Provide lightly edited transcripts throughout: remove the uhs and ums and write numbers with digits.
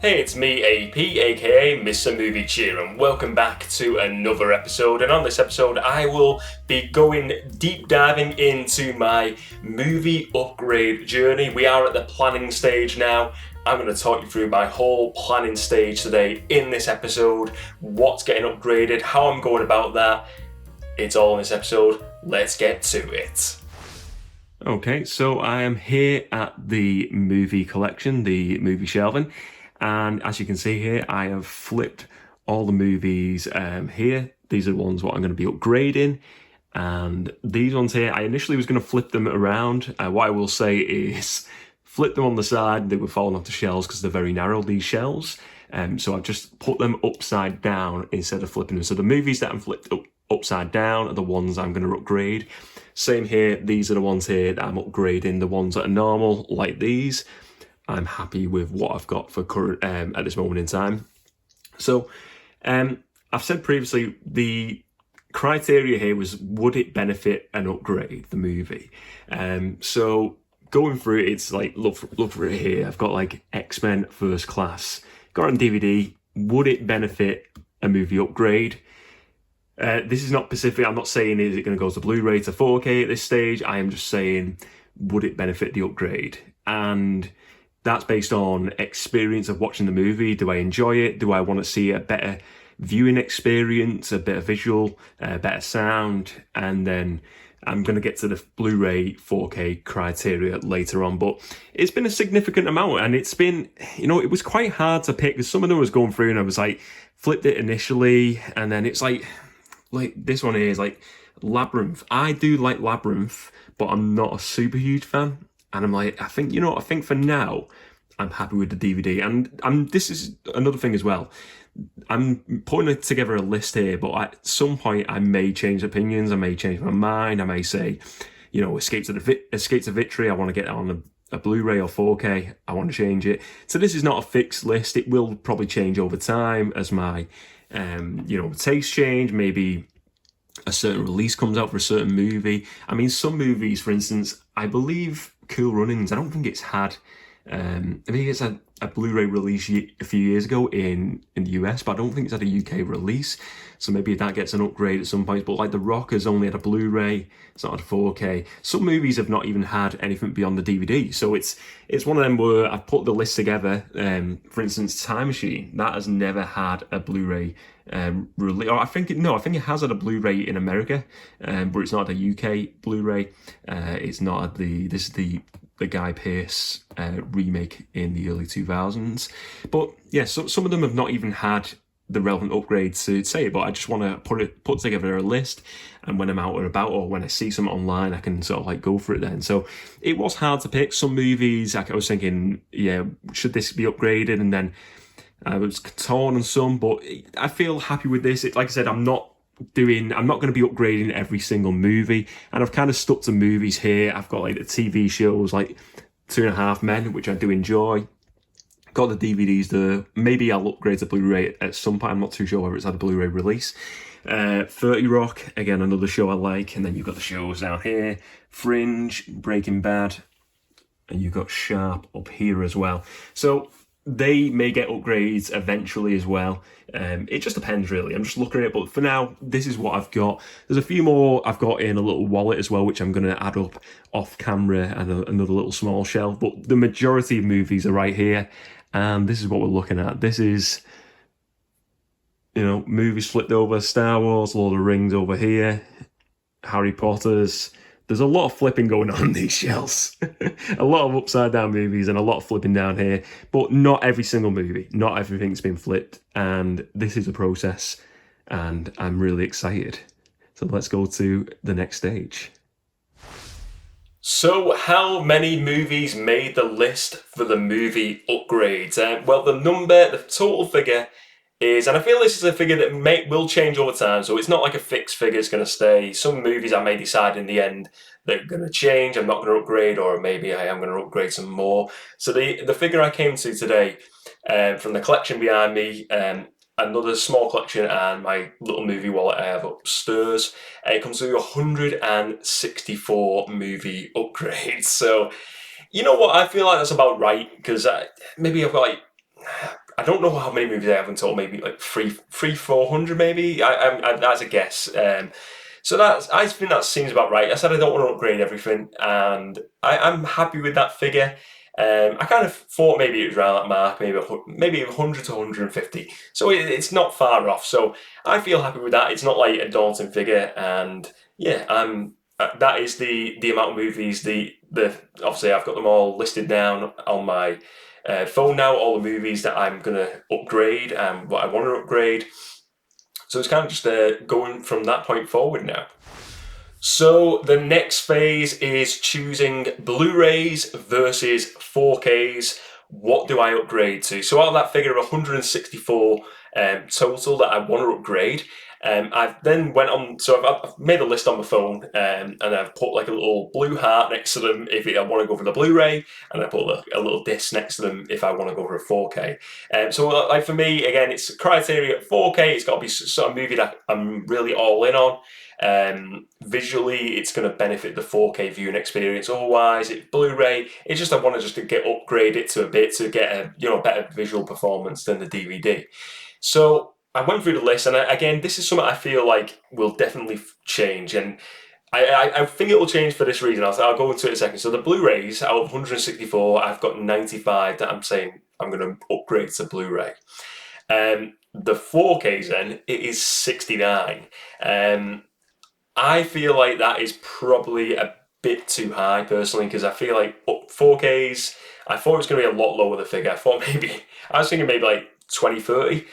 Hey, it's me, AP, aka Mr. Movie Cheer, and welcome back to another episode. And on this episode, I will be going deep diving into my movie upgrade journey. We are at the planning stage now. I'm going to talk you through my whole planning stage today in this episode, what's getting upgraded, how I'm going about that. It's all in this episode. Let's get to it. Okay, so I am here at the movie collection, the movie shelving. And as you can see here, I have flipped all the movies here. These are the ones what I'm going to be upgrading. And these ones here, I initially was going to flip them around. What I will say is flip them on the side. They were falling off the shelves because they're very narrow, these shelves. So I've just put them upside down instead of flipping them. So the movies that I'm flipped upside down are the ones I'm going to upgrade. Same here, these are the ones here that I'm upgrading. The ones that are normal, like these, I'm happy with what I've got for current at this moment in time. So I've said previously, the criteria here was, would it benefit an upgrade, the movie? So going through it, it's like, look for it here. I've got like X-Men First Class. Got it on DVD. Would it benefit a movie upgrade? This is not specific. I'm not saying is it going to go to Blu-ray to 4K at this stage. I am just saying, would it benefit the upgrade? And that's based on experience of watching the movie. Do I enjoy it? Do I want to see a better viewing experience, a better visual, better sound? And then I'm going to get to the Blu-ray 4K criteria later on. But it's been a significant amount, and it's been, it was quite hard to pick because some of them was going through and I was like, flipped it initially, and then it's like this one here is like Labyrinth. I do like Labyrinth, but I'm not a super huge fan. And I'm like, I think for now, I'm happy with the DVD. And this is another thing as well. I'm putting together a list here, but at some point I may change opinions. I may change my mind. I may say, Escape to Victory, I want to get it on a Blu-ray or 4K. I want to change it. So this is not a fixed list. It will probably change over time as my, taste change. Maybe a certain release comes out for a certain movie. I mean, some movies, for instance, I believe Cool Runnings, I don't think it's had, I think it's had a Blu-ray release a few years ago in the US, but I don't think it's had a UK release. So maybe that gets an upgrade at some point. But like The Rock has only had a Blu-ray, it's not had a 4K. Some movies have not even had anything beyond the DVD. So it's one of them where I've put the list together. For instance, Time Machine, that has never had a Blu-ray release. I think it has had a Blu-ray in America, but it's not a UK Blu-ray. It's not had this is the Guy Pearce remake in the early 2000s. But yeah, so some of them have not even had the relevant upgrades to say it, but I just want to put together a list, and when I'm out and about or when I see something online, I can sort of like go for it then. So it was hard to pick. Some movies, I was thinking, yeah, should this be upgraded? And then I was torn on some, but I feel happy with this. Like I said, I'm not going to be upgrading every single movie, and I've kind of stuck to movies here. I've got like the TV shows like 2.5 Men, which I do enjoy. Got the DVDs there. Maybe I'll upgrade to Blu-ray at some point. I'm not too sure whether it's had a Blu-ray release. 30 Rock, again, another show I like. And then you've got the shows down here. Fringe, Breaking Bad, and you've got Sharp up here as well. So they may get upgrades eventually as well. It just depends, really. I'm just looking at it, but for now, this is what I've got. There's a few more I've got in a little wallet as well, which I'm going to add up off camera, and another little small shelf. But the majority of movies are right here, and this is what we're looking at. This is, movies flipped over. Star Wars, Lord of the Rings over here, Harry Potter's. There's a lot of flipping going on these shelves. A lot of upside down movies and a lot of flipping down here. But not every single movie. Not everything's been flipped. And this is a process. And I'm really excited. So let's go to the next stage. So how many movies made the list for the movie upgrades? Well, the total figure is, and I feel this is a figure that will change over time, so it's not like a fixed figure is going to stay. Some movies I may decide in the end they're going to change, I'm not going to upgrade, or maybe I am going to upgrade some more. So the figure I came to today from the collection behind me, another small collection and my little movie wallet I have upstairs, it comes to 164 movie upgrades. So you know what, I feel like that's about right, because maybe I've got like I don't know how many movies I have in total. Maybe like 400 maybe. That's a guess. So I think that seems about right. I said I don't want to upgrade everything, and I'm happy with that figure. I kind of thought maybe it was around that mark, maybe 100 to 150. So it's not far off. So I feel happy with that. It's not like a daunting figure, and yeah, that is the amount of movies. The obviously I've got them all listed down on my phone now. All the movies that I'm gonna upgrade and what I want to upgrade. So it's kind of just going from that point forward now. So the next phase is choosing Blu-rays versus 4Ks. What do I upgrade to? So out of that figure of 164 total that I want to upgrade, I've then went on. So I've made a list on my phone, and I've put like a little blue heart next to them if I want to go for the Blu-ray, and I put a little disc next to them if I want to go for a 4K. So like for me, again, it's criteria 4K. It's got to be sort of movie that I'm really all in on. Visually, it's going to benefit the 4K viewing experience. Otherwise, it's Blu-ray. It's just I want to just get upgrade it to a bit to get a better visual performance than the DVD. So I went through the list, and again, this is something I feel like will definitely change, and I think it will change for this reason. I'll go into it in a second. So the Blu-rays out of 164, I've got 95 that I'm saying I'm going to upgrade to Blu-ray. The 4Ks then it is 69. I feel like that is probably a bit too high personally because I feel like 4Ks. I thought it was going to be a lot lower the figure. I was thinking maybe like 20, 30.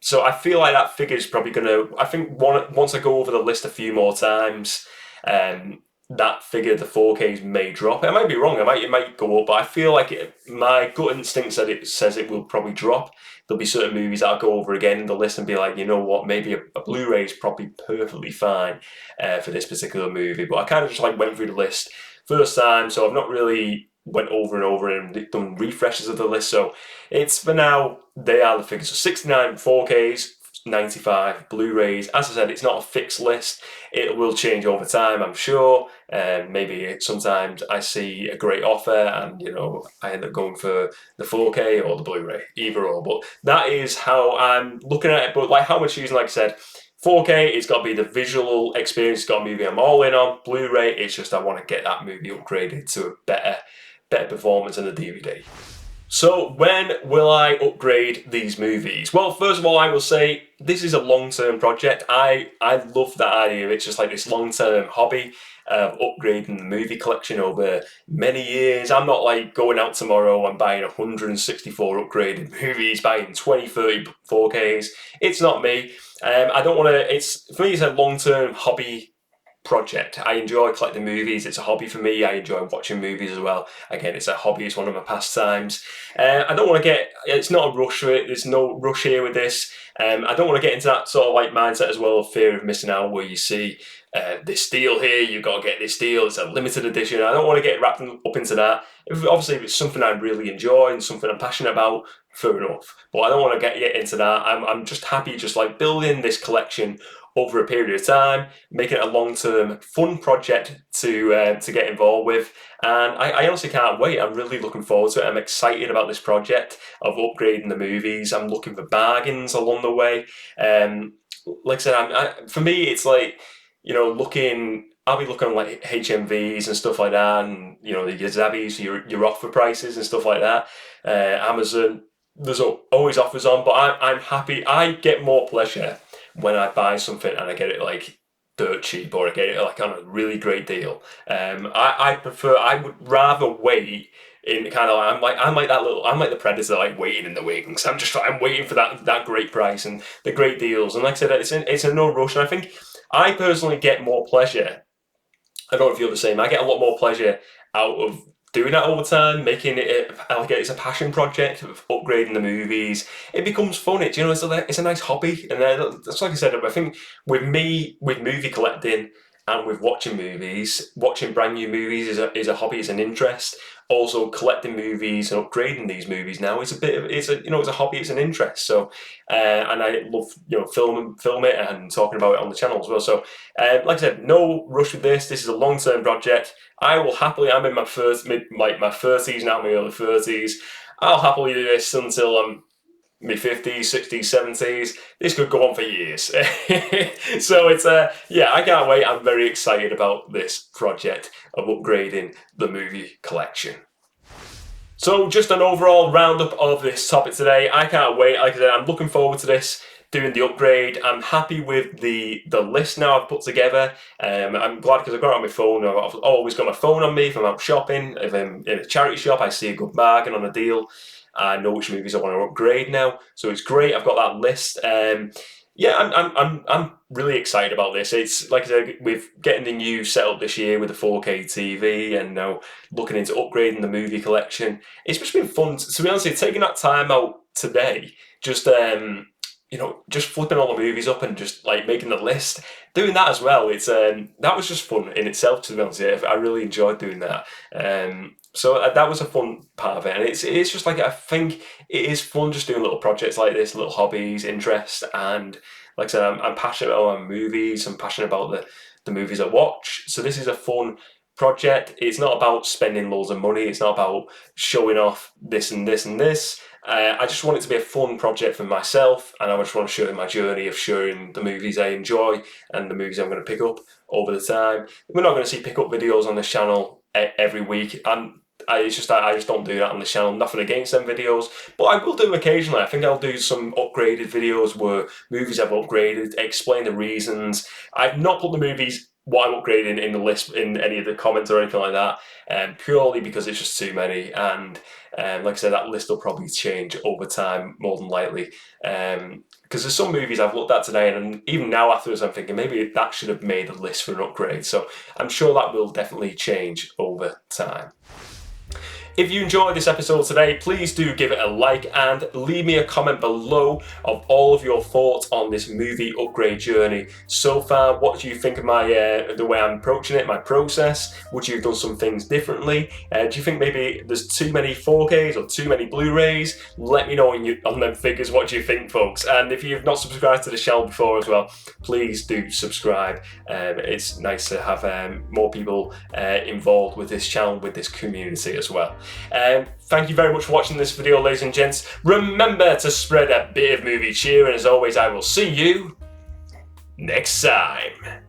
So I feel like that figure is probably going to. I think once I go over the list a few more times, that figure, the 4Ks may drop. I might be wrong. It might go up, but I feel like my gut instinct says it will probably drop. There'll be certain movies that I'll go over again in the list and be like, you know what, maybe a Blu-ray is probably perfectly fine for this particular movie. But I kind of just like went through the list first time, so I've not really went over and over and done refreshes of the list. So it's for now, they are the figures. So 69 4Ks, 95 Blu-rays. As I said, it's not a fixed list. It will change over time, I'm sure. Maybe sometimes I see a great offer and, I end up going for the 4K or the Blu-ray, either or. But that is how I'm looking at it. But like how much using, like I said, 4K, it's got to be the visual experience. It's got a movie I'm all in on. Blu-ray, it's just I want to get that movie upgraded to a better performance than the DVD. So when will I upgrade these movies? Well, first of all, I will say this is a long-term project. I love that idea. It's just like this long-term hobby of upgrading the movie collection over many years. I'm not like going out tomorrow and buying 164 upgraded movies, buying 20, 30 4Ks. It's not me. I don't want to. For me, it's a long-term hobby project. I enjoy collecting movies. It's a hobby for me. I enjoy watching movies as well. Again, it's a hobby. It's one of my pastimes. I don't want to get. It's not a rush for it. There's no rush here with this. I don't want to get into that sort of like mindset as well of fear of missing out, where you see this deal here. You've got to get this deal. It's a limited edition. I don't want to get wrapped up into that. Obviously, if it's something I really enjoy and something I'm passionate about, fair enough. But I don't want to get into that. I'm just happy, just like building this collection over a period of time, making it a long-term fun project to get involved with. And I honestly can't wait. I'm really looking forward to it. I'm excited about this project of upgrading the movies. I'm looking for bargains along the way. Like I said, for me, it's like, I'll be looking on like HMVs and stuff like that, and your Zabbies, your offer prices and stuff like that. Amazon, there's always offers on, but I'm happy. I get more pleasure when I buy something and I get it like dirt cheap or I get it like on a really great deal. I would rather wait in kind of I'm like the predator like waiting in the wings. I'm waiting for that great price and the great deals. And like I said, it's a no rush. And I think I personally get more pleasure. I don't know if you're the same. I get a lot more pleasure out of doing that all the time, making it it's a passion project of upgrading the movies. It becomes fun. It's a nice hobby, and that's like I said. I think with movie collecting and with watching movies, watching brand new movies is a hobby, is an interest. Also, collecting movies and upgrading these movies now is it's a hobby, it's an interest. So, and I love film it and talking about it on the channel as well. So, like I said, no rush with this. This is a long-term project. I will happily. I'm in my 30s now, my early 30s. I'll happily do this until I'm my 50s, 60s, 70s. This could go on for years. So it's yeah, I can't wait. I'm very excited about this project of upgrading the movie collection. So just an overall roundup of this topic today. I can't wait. Like I said, I'm looking forward to this, doing the upgrade. I'm happy with the list now I've put together. I'm glad because I've got it on my phone. I've always got my phone on me if I'm out shopping. If I'm in a charity shop, I see a good bargain on a deal. I know which movies I want to upgrade now, so it's great. I've got that list. Yeah, I'm really excited about this. It's like I said, with getting the new setup this year with the 4K TV and now looking into upgrading the movie collection. It's just been fun. To be honest, taking that time out today, just just flipping all the movies up and just like making the list, doing that as well. It's that was just fun in itself. To be honest, I really enjoyed doing that. So that was a fun part of it, and it's just like I think it is fun just doing little projects like this, little hobbies, interests, and like I said, I'm passionate about movies. I'm passionate about the movies I watch. So this is a fun project. It's not about spending loads of money. It's not about showing off this and this and this. I just want it to be a fun project for myself, and I just want to show my journey of showing the movies I enjoy and the movies I'm going to pick up over the time. We're not going to see pick up videos on this channel every week. I just don't do that on the channel. Nothing against them videos, but I will do occasionally. I think I'll do some upgraded videos where movies I've upgraded, explain the reasons. I've not put the movies what I'm upgrading in the list in any of the comments or anything like that, purely because it's just too many. And like I said, that list will probably change over time, more than likely. Because there's some movies I've looked at today, and even now afterwards, I'm thinking maybe that should have made the list for an upgrade. So I'm sure that will definitely change over time. If you enjoyed this episode today, please do give it a like and leave me a comment below of all of your thoughts on this movie upgrade journey. So far, what do you think of my the way I'm approaching it, my process? Would you have done some things differently? Do you think maybe there's too many 4Ks or too many Blu-rays? Let me know on them figures. What do you think, folks? And if you've not subscribed to the channel before as well, please do subscribe. It's nice to have more people involved with this channel, with this community as well. Thank you very much for watching this video, ladies and gents. Remember to spread a bit of movie cheer, and as always, I will see you next time.